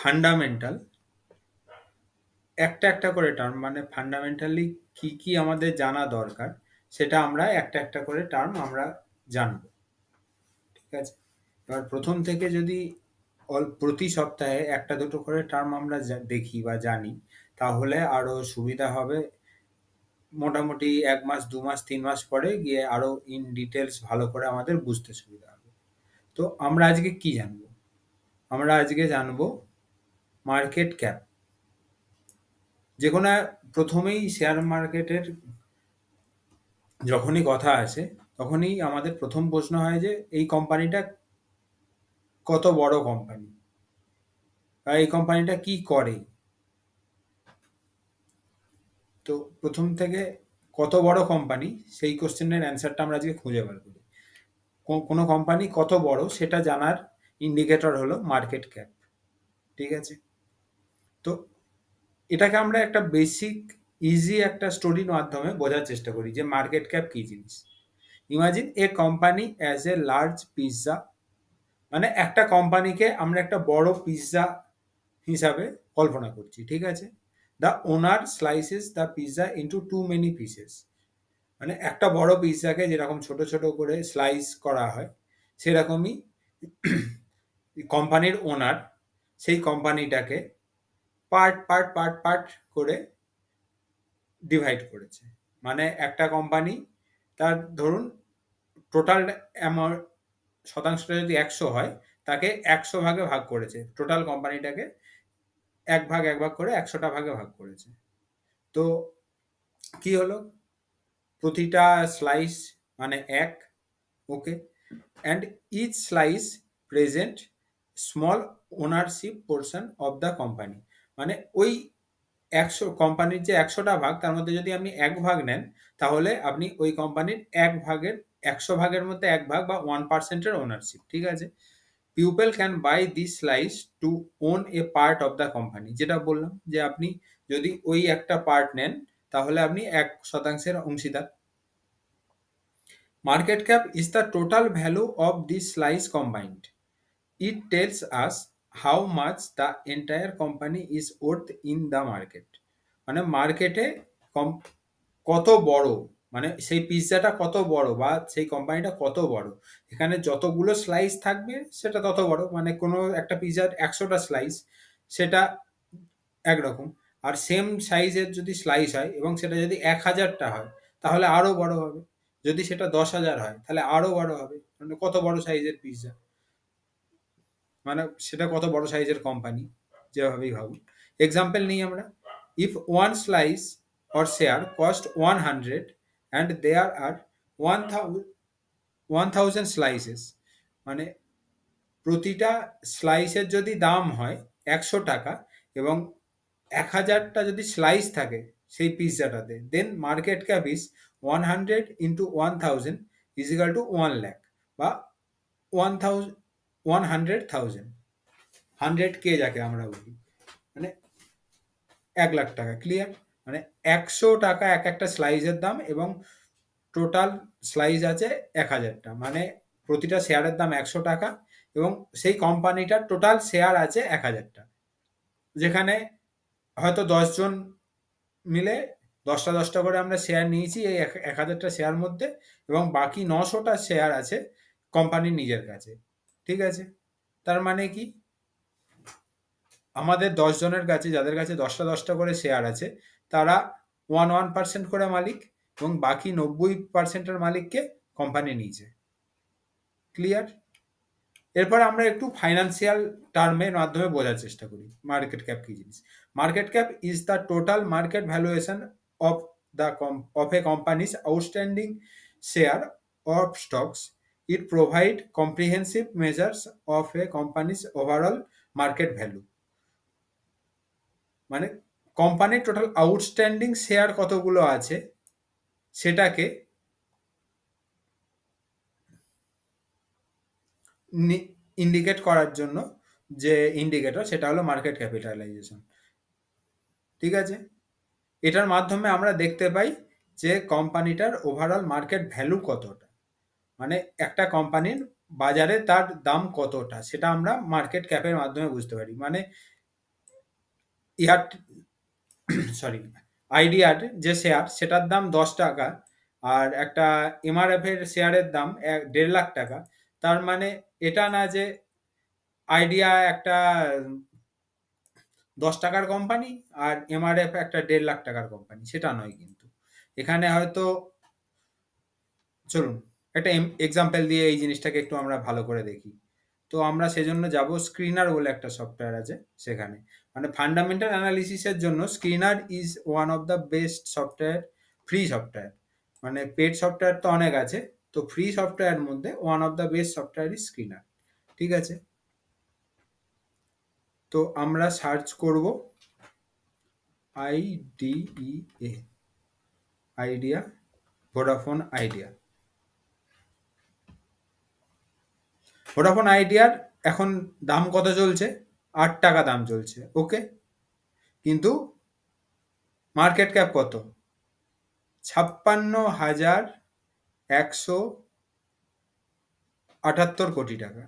Fundamental একটা একটা করে টার্ম, মানে ফান্ডামেন্টালি কি কি আমাদের জানা দরকার সেটা আমরা একটা একটা করে টার্ম আমরা জানবো। ঠিক আছে, এবার প্রথম থেকে যদি প্রতি সপ্তাহে একটা দুটো করে টার্ম আমরা দেখি বা জানি, তাহলে আরো সুবিধা হবে। মোটামুটি ১ মাস ২ মাস ৩ মাস পরে গিয়ে আরো ইন ডিটেলস ভালো করে আমাদের বুঝতে সুবিধা হবে। তো আমরা আজকে কি জানবো? আমরা আজকে জানবো মার্কেট ক্যাপ। যেকোনো প্রথমেই শেয়ার মার্কেটের যখনই কথা আসে, তখনই আমাদের প্রথম প্রশ্ন হয় যে এই কোম্পানিটা কত বড় কোম্পানি, বা এই কোম্পানিটা কি করে। তো প্রথম থেকে কত বড় কোম্পানি, সেই কোশ্চেনের অ্যান্সারটা আমরা আজকে খুঁজে বার করি। কোনো কোম্পানি কত বড় সেটা জানার ইন্ডিকেটর হলো মার্কেট ক্যাপ। ঠিক আছে, তো এটাকে আমরা একটা বেসিক ইজি একটা স্টোরির মাধ্যমে বোঝার চেষ্টা করি যে মার্কেট ক্যাপ কি জিনিস। Imagine a company as a large pizza, মানে একটা কোম্পানিকে আমরা একটা বড় পিৎজা হিসাবে কল্পনা করছি। ঠিক আছে, the owner slices the pizza into too many pieces, মানে একটা বড় পিৎজাকে যেরকম ছোট ছোট করে স্লাইস করা হয়, সেরকমই কোম্পানির ওনার সেই কোম্পানিটাকে পার্ট পার্ট পার্ট পার্ট করে ডিভাইড করেছে। মানে একটা কোম্পানি তার ধরুন টোটাল অ্যামাউন্ট শতাংশটা যদি ১০০ হয়, তাকে ১০০ ভাগে ভাগ করেছে। টোটাল কোম্পানিটাকে এক ভাগ এক ভাগ করে ১০০টা ভাগে ভাগ করেছে। তো কি হলো, প্রতিটা স্লাইস মানে এক, okay, and each slice present small ownership portion of the company. মানে ওই ১০০ কোম্পানির যে ১০০টা ভাগ, তার মধ্যে যদি আপনি এক ভাগ নেন, তাহলে আপনি ওই কোম্পানির এক ভাগের ১০০ ভাগের মধ্যে এক ভাগ বা 1%-এর ওনারশিপ। ঠিক আছে, people can buy this slice to own a part of the company. যেটা বললাম যে আপনি যদি ওই একটা পার্ট নেন, তাহলে আপনি ১% অংশীদার। Market cap is the total value of this slice combined. It tells us how much the entire company is worth in the market. মানে মার্কেটে কত বড়, মানে সেই পিৎজাটা কত বড় বা সেই কোম্পানিটা কত বড়, এখানে যতগুলো স্লাইস থাকবে সেটা তত বড়। মানে কোনো একটা পিৎজার ১০০টা স্লাইস, সেটা একরকম। আর সেম সাইজের যদি স্লাইস হয় এবং সেটা যদি ১০০০টা হয়, তাহলে আরো বড় হবে। যদি সেটা ১০০০০ হয়, তাহলে আরো বড় হবে। মানে কত বড় সাইজের পিৎজা, মানে সেটা কত বড় সাইজের কোম্পানি, যেভাবেই ভাবুন। এক্সাম্পল নিই আমরা, if one slice or share cost 100 and there are 1000 slices, মানে প্রতিটা স্লাইসের যদি দাম হয় ১০০ টাকা এবং ১০০০টা যদি স্লাইস থাকে সেই পিৎজাটাতে, then market cap is 100 into 1000 is equal to 1,০০,০০০ বা 100,000 100K যাকে আমরা বলি, মানে ১,০০,০০০ টাকা। ক্লিয়ার? মানে ১০০ টাকা এক একটা স্লাইসের দাম এবং টোটাল স্লাইস আছে ১,০০০টা, মানে প্রতিটা শেয়ারের দাম ১০০ টাকা এবং সেই কোম্পানিটার টোটাল শেয়ার আছে ১,০০০টা। যেখানে হয়তো ১০ জন মিলে ১০টা ১০টা করে আমরা শেয়ার নিয়েছি এই ১,০০০টা শেয়ার মধ্যে, এবং বাকি ৯০০টা শেয়ার আছে কোম্পানির নিজের কাছে। ঠিক আছে, তার মানে কি, আমাদের ১০ জনের কাছে, যাদের কাছে ১০টা ১০টা করে শেয়ার আছে, তারা 1% করে মালিক এবং বাকি ৯০%-এর মালিককে কোম্পানি নিয়েছে। ক্লিয়ার? এরপর আমরা একটু ফাইন্যান্সিয়াল টার্মের মাধ্যমে বোঝার চেষ্টা করি মার্কেট ক্যাপ কি জিনিস। Market cap is the total market valuation of the of A companies outstanding share of stocks. It provide comprehensive measures of A companies overall market value. মানে কোম্পানির টোটাল আউটস্ট্যান্ডিং শেয়ার কতগুলো আছে সেটাকে indicate করার জন্য যে ইন্ডিকেটর, সেটা হলো মার্কেট ক্যাপিটালাইজেশন। ঠিক আছে, এটার মাধ্যমে আমরা দেখতে পাই যে কোম্পানিটার ওভারঅল মার্কেট ভ্যালু কতটা, মানে একটা কোম্পানির বাজারে তার দাম কতটা, সেটা আমরা মার্কেট ক্যাপের মাধ্যমে বুঝতে পারি। মানে ইয়ার সরি আইডিয়ার যে শেয়ার সেটার দাম 10 টাকা, আর একটা এমআরএফ এর শেয়ারের দাম 1.5 লাখ টাকা। তার মানে এটা না যে আইডিয়া একটা 10 টাকার কোম্পানি আর এমআরএফ একটা 1.5 লাখ টাকার কোম্পানি, সেটা নয় কিন্তু। এখানে হয়তো চলুন একটা এক্সাম্পল দিয়ে এই জিনিসটাকে একটু আমরা ভালো করে দেখি। তো আমরা সেজন্য যাব স্ক্রিনার বলে একটা সফটওয়্যার আছে সেখানে। মানে ফান্ডামেন্টাল অ্যানালিসিসের জন্য screener is one of the best software, free software. মানে পেড সফটওয়্যার তো অনেক আছে, তো ফ্রি সফটওয়্যারের মধ্যে one of the best software is screener. ঠিক আছে, তো আমরা সার্চ করব IDEA, Idea, Vodafone Idea. Vodafone আইডিয়ার এখন দাম কত চলছে? 8 টাকা দাম চলছে, ওকে। কিন্তু মার্কেট ক্যাপ কত? 56,178 কোটি টাকা।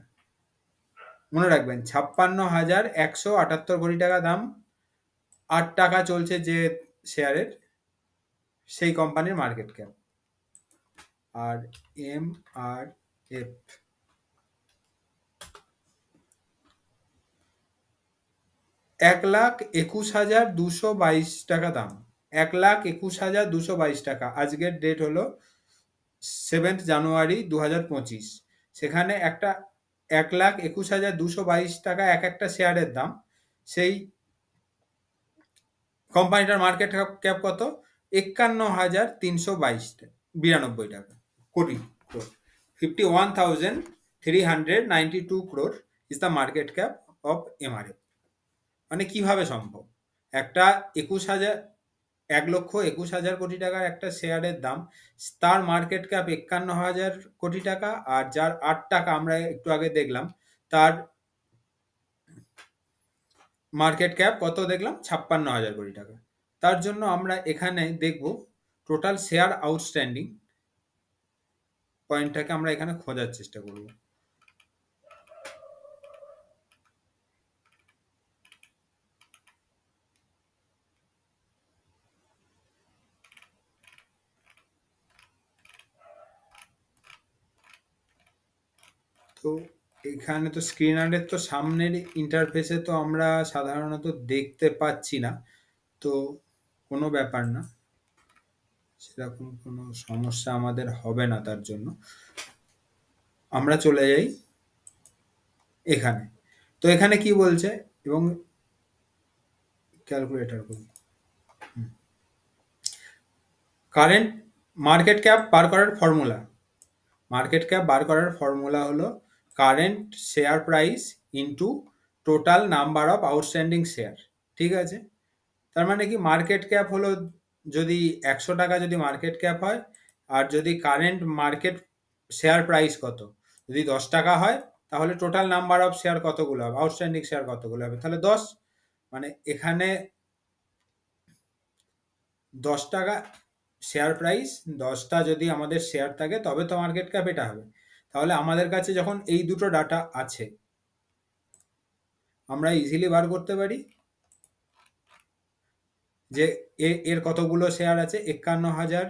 মনে রাখবেন 56,178 কোটি টাকা দাম, 8 টাকা চলছে যে শেয়ারের, সেই কোম্পানির মার্কেট ক্যাপ। আর এম আর এফ 1,21,222 টাকা দাম, 1,21,222 টাকা। আজকের ডেট হলো 7th জানুয়ারি 2025। সেখানে একটা 1,21,222 টাকা এক একটা শেয়ারের দাম। সেই কোম্পানিটার মার্কেট ক্যাপ কত? 51,392 টাকা কোটি। 51,392 crore is the market cap of MRF। মানে কিভাবে সম্ভব? একটা 1,21,000 কোটি টাকার একটা শেয়ারের দাম, তার মার্কেট ক্যাপ 51,000 কোটি টাকা, আর যার 8 টাকা আমরা একটু আগে দেখলাম তার মার্কেট ক্যাপ কত দেখলাম? 56,000 কোটি টাকা। তার জন্য আমরা এখানে দেখব টোটাল শেয়ার আউটস্ট্যান্ডিং পয়েন্টটাকে আমরা এখানে খোঁজার চেষ্টা করব। তো এখানে তো স্ক্রিনারের তো সামনের ইন্টারফেসে তো আমরা সাধারণত দেখতে পাচ্ছি না, তো কোনো ব্যাপার না, সেরকম কোনো সমস্যা আমাদের হবে না। তার জন্য আমরা চলে যাই এখানে। তো এখানে কি বলছে, এবং ক্যালকুলেটর করি, কারেন্ট মার্কেট ক্যাপ বার করার ফর্মুলা। মার্কেট ক্যাপ বার করার ফর্মুলা হলো current share price into total number of outstanding share. ঠিক আছে, তার মানে কি মার্কেট ক্যাপ হলো, যদি 100 টাকা যদি মার্কেট ক্যাপ হয়, আর যদি কারেন্ট মার্কেট শেয়ার প্রাইস কত, যদি 10 টাকা হয়, তাহলে টোটাল নাম্বার অফ শেয়ার কতগুলো হবে, আউটস্ট্যান্ডিং শেয়ার কতগুলো হবে, তাহলে 10। মানে এখানে 10 টাকা শেয়ার প্রাইস, 10টা যদি আমাদের শেয়ার থাকে তবে তো মার্কেট ক্যাপ এটা হবে। তাহলে আমাদের কাছে যখন এই দুটো ডাটা আছে, আমরা ইজিলি বার করতে পারি যে এর কতগুলো শেয়ার আছে। 51,000,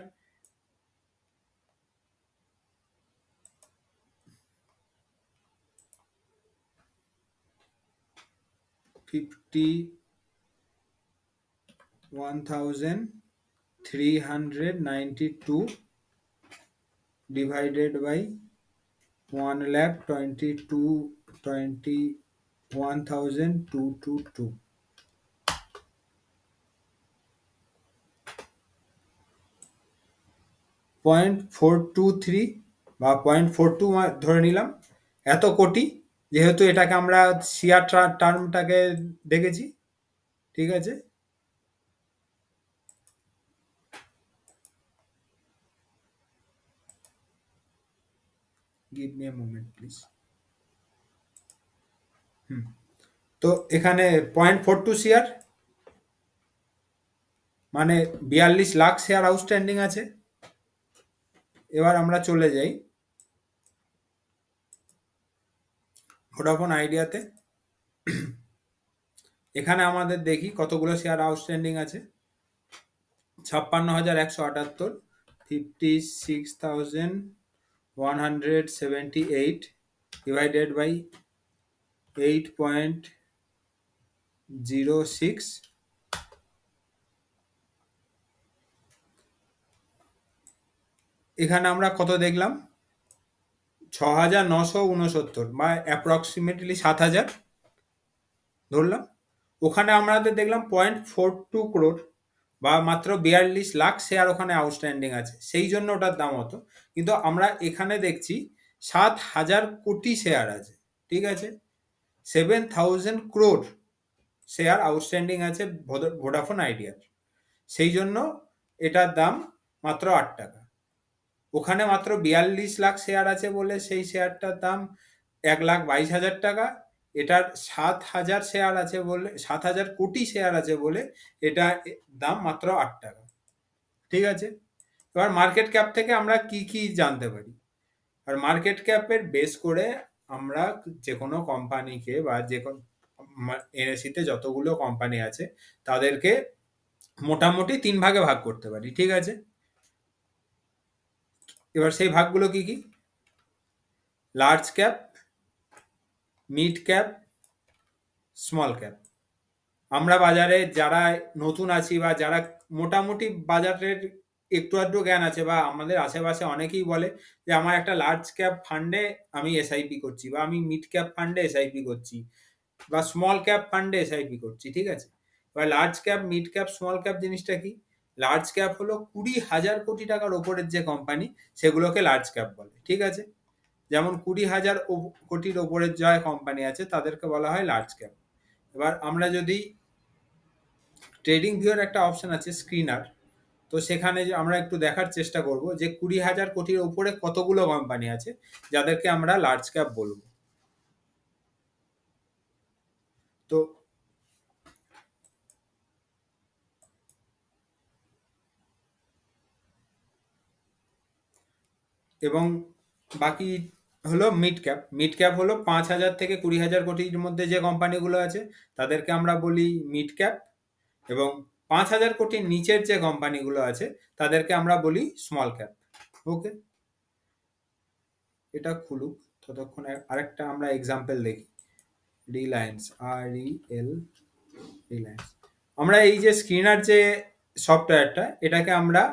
51,392 divided by 1,22,21,222, 0.423 বা 0.42 ধরে নিলাম, এত কোটি, যেহেতু এটাকে আমরা শেয়ার টার্মটাকে দেখেছি। ঠিক আছে, give me a moment please। তো এখানে 0.42 শেয়ার, মানে 42 লাখ শেয়ার আউটস্ট্যান্ডিং আছে। এবার আমরা চলে যাই ভোডাফোন আইডিয়াতে। এখানে আমাদের দেখি কতগুলো শেয়ার আউটস্ট্যান্ডিং আছে। 56,178, 56,178 divided by 8.06, এখানে আমরা কত দেখলাম, 6,969 বা অ্যাপ্রক্সিমেটলি 7,000 ধরলাম। ওখানে আমাদের দেখলাম 0.42 crore বা মাত্র 42 লাখ শেয়ার ওখানে আউটস্ট্যান্ডিং আছে, সেই জন্য ওটার দাম হতো। কিন্তু আমরা এখানে দেখছি 7,000 কোটি শেয়ার আছে, ঠিক আছে, 7,000 crore শেয়ার আউটস্ট্যান্ডিং আছে ভোডাফোন আইডিয়ার, সেই জন্য এটার দাম মাত্র 8 টাকা। ওখানে মাত্র 42 লাখ শেয়ার আছে বলে সেই শেয়ারটার দাম 1,22,000 টাকা। এটার 7,000 শেয়ার আছে বলে, 7,000 কোটি শেয়ার আছে বলে এটা দাম মাত্র 8 টাকা, ঠিক আছে। এবার মার্কেট ক্যাপ থেকে আমরা কি কি জানতে পারি, আর মার্কেট ক্যাপের বেস করে আমরা যে কোনো কোম্পানিকে বা যে কোনো এনএসিতে যতগুলো কোম্পানি আছে তাদেরকে মোটামুটি 3 ভাগে ভাগ করতে পারি, ঠিক আছে। এবার সেই ভাগগুলো কি কি, large cap, mid cap, small cap. আমরা বাজারে যারা নতুন আছি বা যারা মোটামুটি বাজারের একটু আধটু জ্ঞান আছে, বা আমাদের আশেপাশে অনেকেই বলে যে আমার একটা লার্জ ক্যাপ ফান্ডে আমি এসআইপি করছি, বা আমি মিড ক্যাপ ফান্ডে এসআইপি করছি, বা স্মল ক্যাপ ফান্ডে এসআইপি করছি, ঠিক আছে। এবার large cap, mid cap, small cap জিনিসটা কি, লার্জ ক্যাপ হলো 20,000 কোটি টাকার ওপরের যে কোম্পানি সেগুলোকে লার্জ ক্যাপ বলে, ঠিক আছে। যেমন 20,000 কোটির ওপরের যা কোম্পানি আছে তাদেরকে বলা হয় লার্জ ক্যাপ। এবার আমরা যদি ট্রেডিং ভিউর একটা অপশন আছে স্ক্রিনার, তো সেখানে আমরা একটু দেখার চেষ্টা করব যে 20,000 কোটির উপরে কতগুলো কোম্পানি আছে যাদেরকে আমরা লার্জ ক্যাপ বলবো। তো এবং বাকি হলো মিড ক্যাপ। মিড ক্যাপ হলো 5,000 থেকে 20,000 কোটির মধ্যে যে কোম্পানিগুলো আছে তাদেরকে আমরা বলি মিড ক্যাপ, এবং 5,000 কোটির নিচের যে কোম্পানিগুলো আছে তাদেরকে আমরা বলি স্মল ক্যাপ। ওকে, এটা খুলুক ততক্ষণে আরেকটা আমরা এক্সাম্পল দেখি। রিলায়েন্স, REL, রিলায়েন্স। আমরা এই যে স্ক্রিনার যে সফটওয়্যারটা, এটাকে আমরা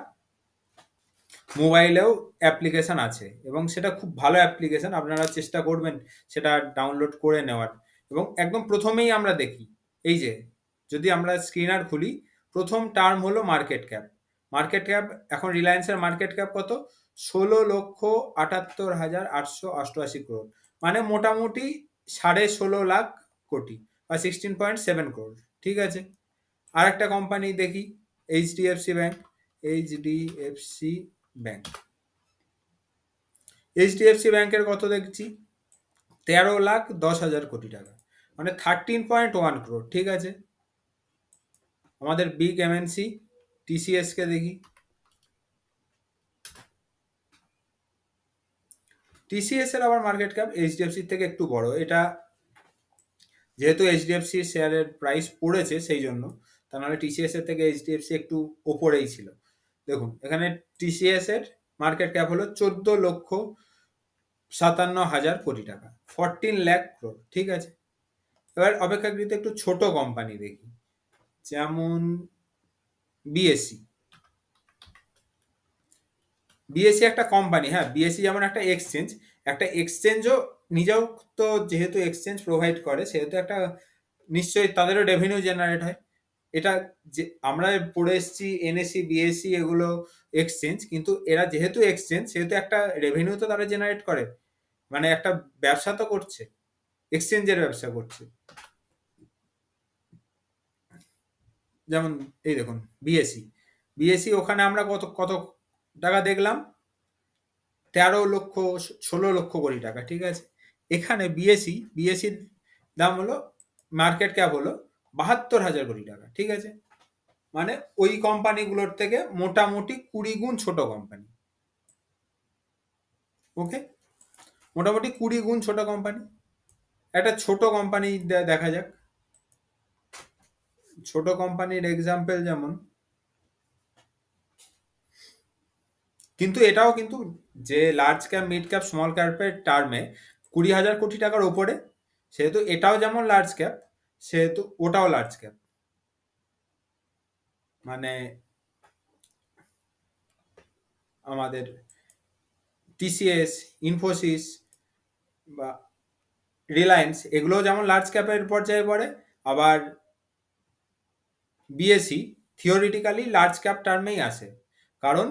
মোবাইলেও অ্যাপ্লিকেশন আছে এবং সেটা খুব ভালো অ্যাপ্লিকেশন, আপনারা চেষ্টা করবেন সেটা ডাউনলোড করে নেওয়ার। এবং একদম প্রথমেই আমরা দেখি, এই যে যদি আমরা স্ক্রিনার খুলি, প্রথম টার্ম হলো মার্কেট ক্যাপ। মার্কেট ক্যাপ এখন রিলায়েন্সের মার্কেট ক্যাপ কত, 16,78,888 crore, মানে মোটামুটি 16.5 লাখ কোটি বা 16.7 crore, ঠিক আছে। আর একটা কোম্পানি দেখি, HDFC bank. HDFC bank, HDFC ব্যাংকের কত দেখছি, 13,10,000 কোটি টাকা, মানে 13.1 crore, ঠিক আছে। আমাদের বিগ এমএনসি টিসিএস কে দেখি, টিসিএস এর আবার মার্কেট ক্যাপ এইচডিএফসি থেকে একটু বড়। এটা যেহেতু এইচডিএফসি শেয়ারের প্রাইস পড়েছে সেই জন্য, তা নাহলে টিসিএস এর থেকে এইচডিএফসি একটু ওপরেই ছিল। দেখুন এখানে টিসিএস এর মার্কেট ক্যাপ হলো 14,57,000 কোটি টাকা, 14 লাখ crore, ঠিক আছে। এবার অপেক্ষাকৃত একটু ছোট কোম্পানি দেখি, যেমন বিএসসি। বিএসসি একটা কোম্পানি, হ্যাঁ, বিএসসি যেমন একটা এক্সচেঞ্জ, একটা এক্সচেঞ্জও নিজেও তো যেহেতু এক্সচেঞ্জ প্রোভাইড করে সেহেতু একটা নিশ্চয়ই তাদেরও রেভিনিউ জেনারেট হয়। এটা যে আমরা পড়ে এসেছি এনএসসি, বিএসসি এগুলো এক্সচেঞ্জ, কিন্তু এরা যেহেতু এক্সচেঞ্জ সেহেতু একটা রেভিনিউ তো তারা জেনারেট করে, মানে একটা ব্যবসা তো করছে, এক্সচেঞ্জের ব্যবসা করছে। যেমন এই দেখুন বিএসসি, বিএসসি ওখানে আমরা কত কত টাকা দেখলাম, 16 লক্ষ কোটি টাকা, ঠিক আছে। এখানে বিএসসির দাম হলো, মার্কেট ক্যাপ হলো 72,000 কোটি টাকা, ঠিক আছে। মানে ওই কোম্পানিগুলোর থেকে মোটামুটি 20 গুণ ছোট কোম্পানি। ওকে, মোটামুটি 20 গুণ ছোট কোম্পানি। একটা ছোট কোম্পানি দেখা যাক, ছোট কোম্পানির এক্সাম্পল যেমন, কিন্তু এটাও কিন্তু যে large cap, mid cap, small ক্যাপের টার্মে 20,000 কোটি টাকার ওপরে, সেহেতু এটাও যেমন লার্জ ক্যাপ, সেহেতু ওটাও লার্জ ক্যাপ। মানে আমাদের টিসিএস, ইনফোসিস বা রিলায়েন্স এগুলোও যেমন লার্জ ক্যাপের পর্যায়ে পড়ে, আবার বিএসসি থিওরিটিক্যালি লার্জ ক্যাপ টার্মেই আসে, কারণ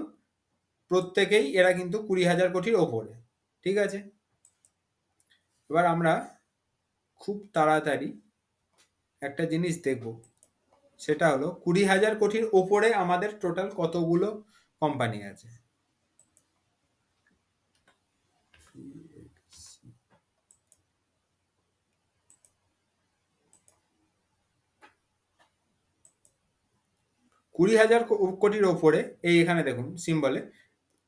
প্রত্যেকেই এরা কিন্তু 20,000 কোটির ওপরে। ঠিক আছে, এবার আমরা খুব তাড়াতাড়ি একটা জিনিস দেখব, সেটা হলো 20,000 কোটির ওপরে আমাদের টোটাল কতগুলো কোম্পানি আছে। 20,000 কোটির ওপরে এই এখানে দেখুন সিম্বলে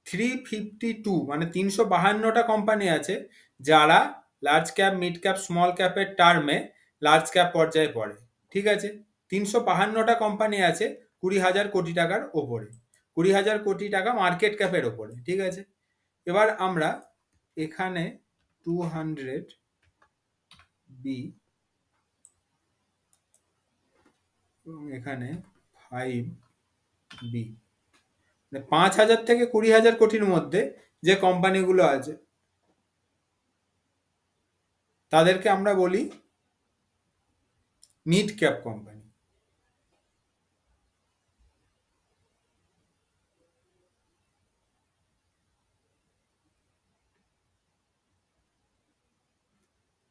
352 মানে 352টা কোম্পানি আছে যারা large cap, mid cap, small ক্যাপের টার্মে লার্জ ক্যাপ পর্যায়ে পড়ে। ঠিক আছে, 352টা কোম্পানি আছে 20,000 কোটি টাকার ওপরে, 20,000 কোটি টাকা মার্কেট ক্যাপের ওপরে। ঠিক আছে, এবার আমরা এখানে 200 বি এবং এখানে 5 বি, 5,000 থেকে 20,000 কোটির মধ্যে যে কোম্পানিগুলো আছে তাদেরকে আমরা বলি মিড ক্যাপ কোম্পানি।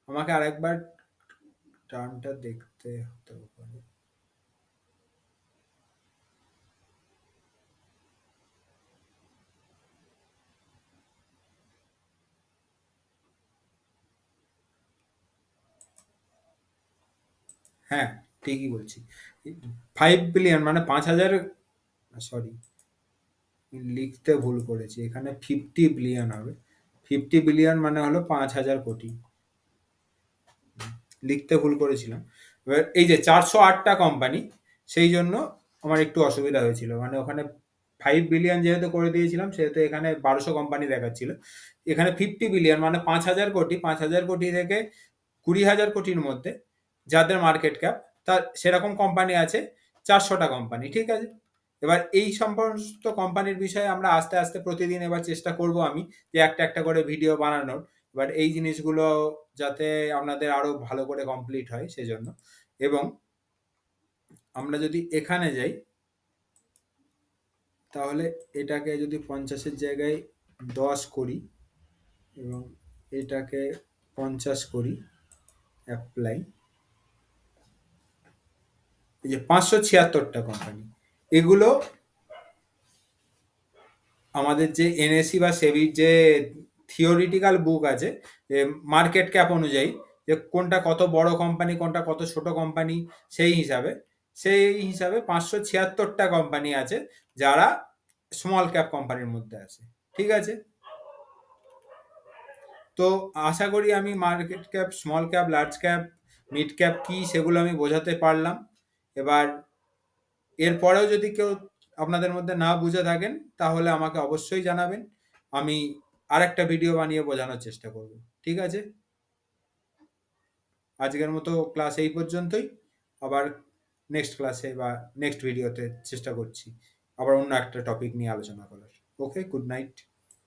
আমাকে আরেকবার টার্মটা দেখতে হতে পারে। হ্যাঁ, ঠিকই বলছি। 5 বিলিয়ন মানে 5,000, সরি লিখতে ভুল করেছি, এখানে 50 বিলিয়ন হবে। 50 বিলিয়ন মানে হলো 5,000 কোটি, লিখতে ভুল করেছিলাম। এবার এই যে 408টা কোম্পানি, সেই জন্য আমার একটু অসুবিধা হয়েছিল, মানে ওখানে 5 বিলিয়ন যেহেতু করে দিয়েছিলাম সেহেতু এখানে 1200 কোম্পানি দেখাচ্ছিল। এখানে 50 বিলিয়ন মানে 5,000 কোটি, 5,000 কোটি থেকে 20,000 কোটির মধ্যে যাদের মার্কেট ক্যাপ, তার সেরকম কোম্পানি আছে 400টা কোম্পানি। ঠিক আছে, এবার এই সমস্ত কোম্পানির বিষয়ে আমরা আস্তে আস্তে প্রতিদিন এবার চেষ্টা করব আমি যে একটা একটা করে ভিডিও বানানোর। এবার এই জিনিসগুলো যাতে আপনাদের আরো ভালো করে কমপ্লিট হয় সেজন্য। এবং আমরা যদি এখানে যাই, তাহলে এটাকে যদি 50-এর জায়গায় 10 করি এবং এটাকে 50 করি, অ্যাপ্লাই, এই যে 576টা কোম্পানি, এগুলো আমাদের যে এনএসি বা সেবির যে থিওরিটিক্যাল বুক আছে মার্কেট ক্যাপ অনুযায়ী, যে কোনটা কত বড় কোম্পানি, কোনটা কত ছোট কোম্পানি, সেই হিসাবে 576টা কোম্পানি আছে যারা স্মল ক্যাপ কোম্পানির মধ্যে আছে। ঠিক আছে, তো আশা করি আমি market cap, small cap, large cap, mid cap কি সেগুলো আমি বোঝাতে পারলাম। এবার এরপরেও যদি কেউ আপনাদের মধ্যে না বুঝে থাকেন তাহলে আমাকে অবশ্যই জানাবেন, আমি আরেকটা ভিডিও বানিয়ে বোঝানোর চেষ্টা করব। ঠিক আছে, আজকের মতো ক্লাস এই পর্যন্তই। আবার নেক্সট ক্লাসে বা নেক্সট ভিডিওতে চেষ্টা করছি আবার অন্য একটা টপিক নিয়ে আলোচনা করার। ওকে, গুড নাইট।